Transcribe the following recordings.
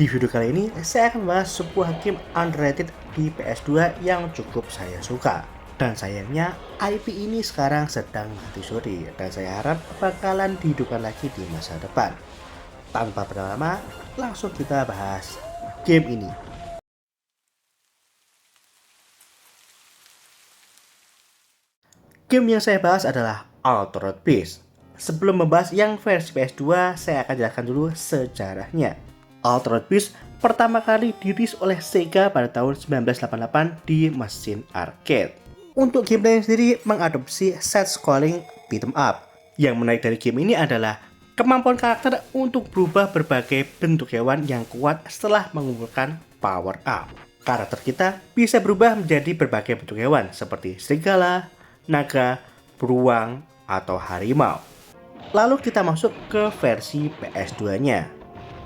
Di video kali ini, saya akan membahas sebuah game underrated di PS2 yang cukup saya suka. Dan sayangnya, IP ini sekarang sedang mati suri dan saya harap bakalan dihidupkan lagi di masa depan. Tanpa berlama-lama, langsung kita bahas game ini. Game yang saya bahas adalah Altered Beast. Sebelum membahas yang versi PS2, saya akan jelaskan dulu sejarahnya. Altered Beast pertama kali dirilis oleh Sega pada tahun 1988 di mesin arcade. Untuk gameplay sendiri mengadopsi side-scrolling beat 'em up. Yang menarik dari game ini adalah kemampuan karakter untuk berubah berbagai bentuk hewan yang kuat setelah mengumpulkan power up. Karakter kita bisa berubah menjadi berbagai bentuk hewan seperti serigala, naga, beruang, atau harimau. Lalu kita masuk ke versi PS2-nya.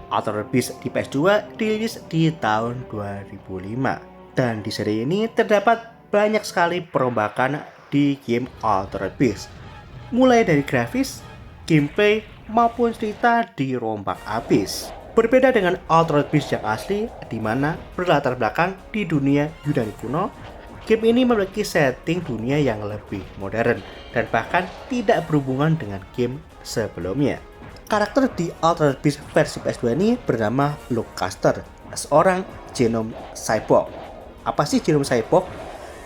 Altered Beast di PS2 dirilis di tahun 2005. Dan di seri ini terdapat banyak sekali perombakan di game Altered Beast. Mulai dari grafis, gameplay, maupun cerita dirombak abis. Berbeda dengan Altered Beast yang asli, di mana berlatar belakang di dunia Yunani kuno, game ini memiliki setting dunia yang lebih modern dan bahkan tidak berhubungan dengan game sebelumnya. Karakter di Altered Beast versi PS2 ini bernama Luke Caster, seorang genome cyborg. Apa sih genome cyborg?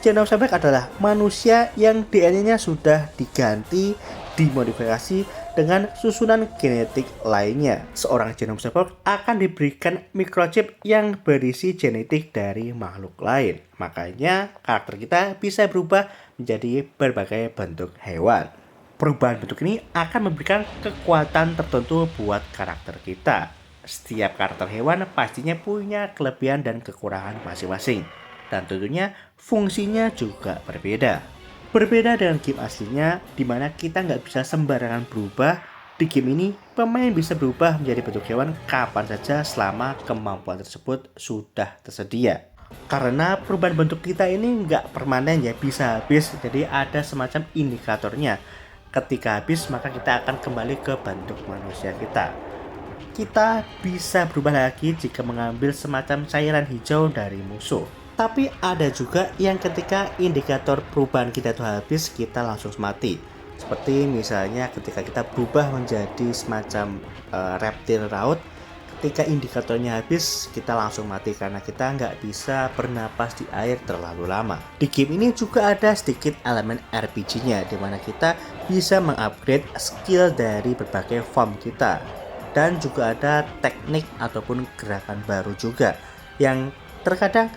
Genome cyborg adalah manusia yang DNA-nya sudah diganti, dimodifikasi dengan susunan genetik lainnya. Seorang genome cyborg akan diberikan microchip yang berisi genetik dari makhluk lain. Makanya karakter kita bisa berubah menjadi berbagai bentuk hewan. Perubahan bentuk ini akan memberikan kekuatan tertentu buat karakter kita. Setiap karakter hewan pastinya punya kelebihan dan kekurangan masing-masing. Dan tentunya fungsinya juga berbeda. Berbeda dengan game aslinya, di mana kita nggak bisa sembarangan berubah. Di game ini, pemain bisa berubah menjadi bentuk hewan kapan saja selama kemampuan tersebut sudah tersedia. Karena perubahan bentuk kita ini nggak permanen ya, bisa habis, jadi ada semacam indikatornya. Ketika habis, maka kita akan kembali ke bentuk manusia kita. Kita bisa berubah lagi jika mengambil semacam cairan hijau dari musuh. Tapi ada juga yang ketika indikator perubahan kita itu habis, kita langsung mati. Seperti misalnya ketika kita berubah menjadi semacam reptil laut, ketika indikatornya habis, kita langsung mati karena kita nggak bisa bernapas di air terlalu lama. Di game ini juga ada sedikit elemen RPG-nya, di mana kita bisa mengupgrade skill dari berbagai form kita. Dan juga ada teknik ataupun gerakan baru juga, yang terkadang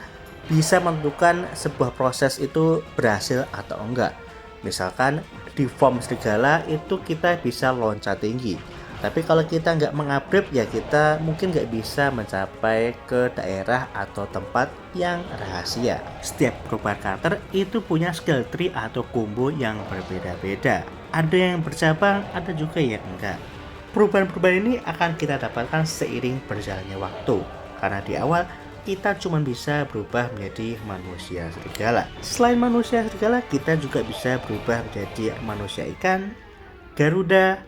bisa menentukan sebuah proses itu berhasil atau enggak. Misalkan di form serigala itu kita bisa loncat tinggi. Tapi kalau kita nggak mengupgrade ya kita mungkin nggak bisa mencapai ke daerah atau tempat yang rahasia. Setiap perubahan karakter itu punya skill tree atau combo yang berbeda-beda. Ada yang bercabang, ada juga yang enggak. Perubahan-perubahan ini akan kita dapatkan seiring berjalannya waktu. Karena di awal kita cuma bisa berubah menjadi manusia serigala. Selain manusia serigala, kita juga bisa berubah menjadi manusia ikan, garuda,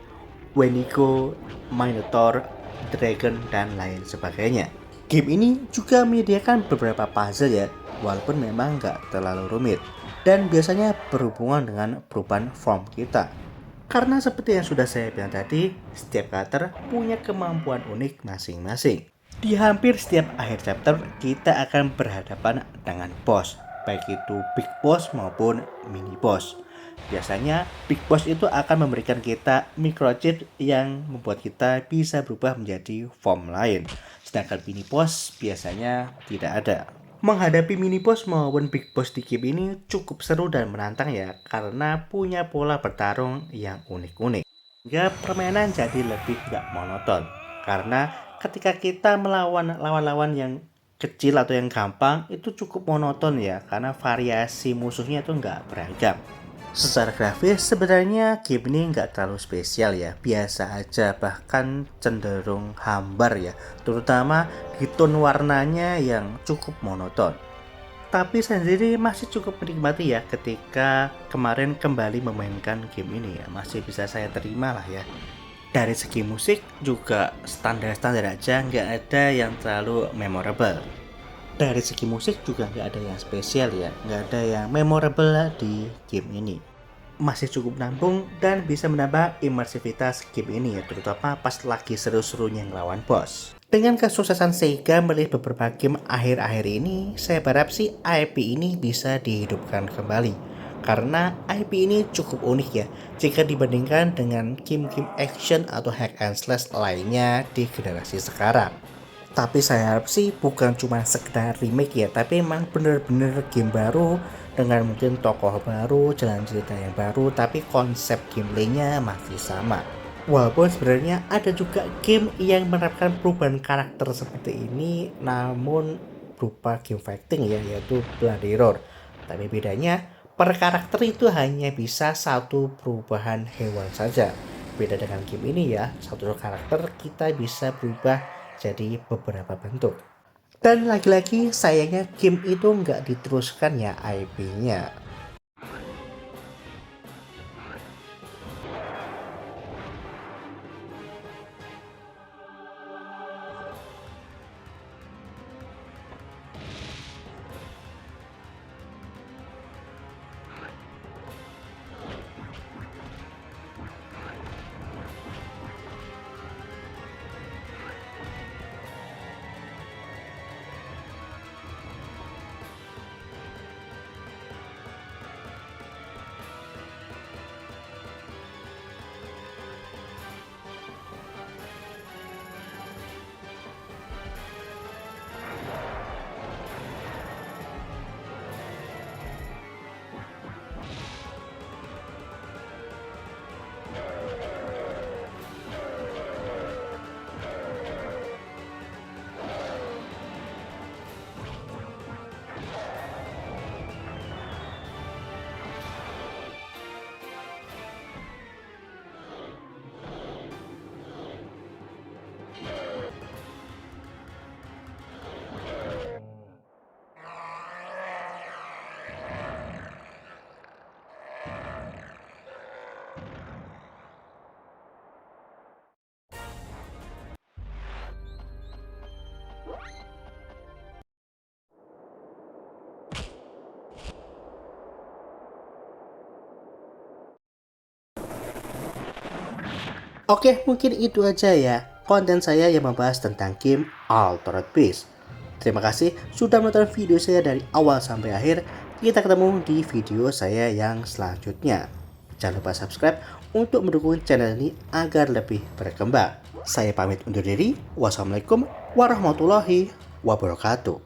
Wendigo, Minotaur, Dragon, dan lain sebagainya. Game ini juga menyediakan beberapa puzzle ya, walaupun memang nggak terlalu rumit. Dan biasanya berhubungan dengan perubahan form kita. Karena seperti yang sudah saya bilang tadi, setiap karakter punya kemampuan unik masing-masing. Di hampir setiap akhir chapter, kita akan berhadapan dengan boss, baik itu big boss maupun mini boss. Biasanya big boss itu akan memberikan kita microchip yang membuat kita bisa berubah menjadi form lain. Sedangkan mini boss biasanya tidak ada. Menghadapi mini boss maupun big boss di game ini cukup seru dan menantang ya, karena punya pola bertarung yang unik-unik. Hingga permainan jadi lebih gak monoton. Karena ketika kita melawan lawan-lawan yang kecil atau yang gampang itu cukup monoton ya, karena variasi musuhnya itu nggak beragam. Secara grafis sebenarnya game ini nggak terlalu spesial ya, biasa aja, bahkan cenderung hambar ya, terutama di tone warnanya yang cukup monoton. Tapi saya sendiri masih cukup menikmati ya ketika kemarin kembali memainkan game ini ya, masih bisa saya terima lah ya. Dari segi musik juga standar-standar aja, nggak ada yang terlalu memorable. Dari segi musik juga nggak ada yang spesial ya, nggak ada yang memorable di game ini. Masih cukup nampung dan bisa menambah imersivitas game ini ya, terutama pas lagi seru-serunya ngelawan bos. Dengan kesuksesan Sega merilis beberapa game akhir-akhir ini, saya berharap sih IP ini bisa dihidupkan kembali. Karena IP ini cukup unik ya, jika dibandingkan dengan game-game action atau hack and slash lainnya di generasi sekarang. Tapi saya harap sih bukan cuma sekedar remake ya, tapi emang bener-bener game baru dengan mungkin tokoh baru, jalan cerita yang baru, tapi konsep gameplaynya masih sama. Walaupun sebenarnya ada juga game yang menerapkan perubahan karakter seperti ini, namun berupa game fighting ya, yaitu Bloody Roar. Tapi bedanya, per karakter itu hanya bisa satu perubahan hewan saja. Beda dengan game ini ya, satu karakter kita bisa berubah jadi beberapa bentuk. Dan lagi-lagi sayangnya game itu nggak diteruskan ya IP-nya. Oke, mungkin itu aja ya konten saya yang membahas tentang game Altered Beast. Terima kasih sudah menonton video saya dari awal sampai akhir. Kita ketemu di video saya yang selanjutnya. Jangan lupa subscribe untuk mendukung channel ini agar lebih berkembang. Saya pamit undur diri. Wassalamualaikum warahmatullahi wabarakatuh.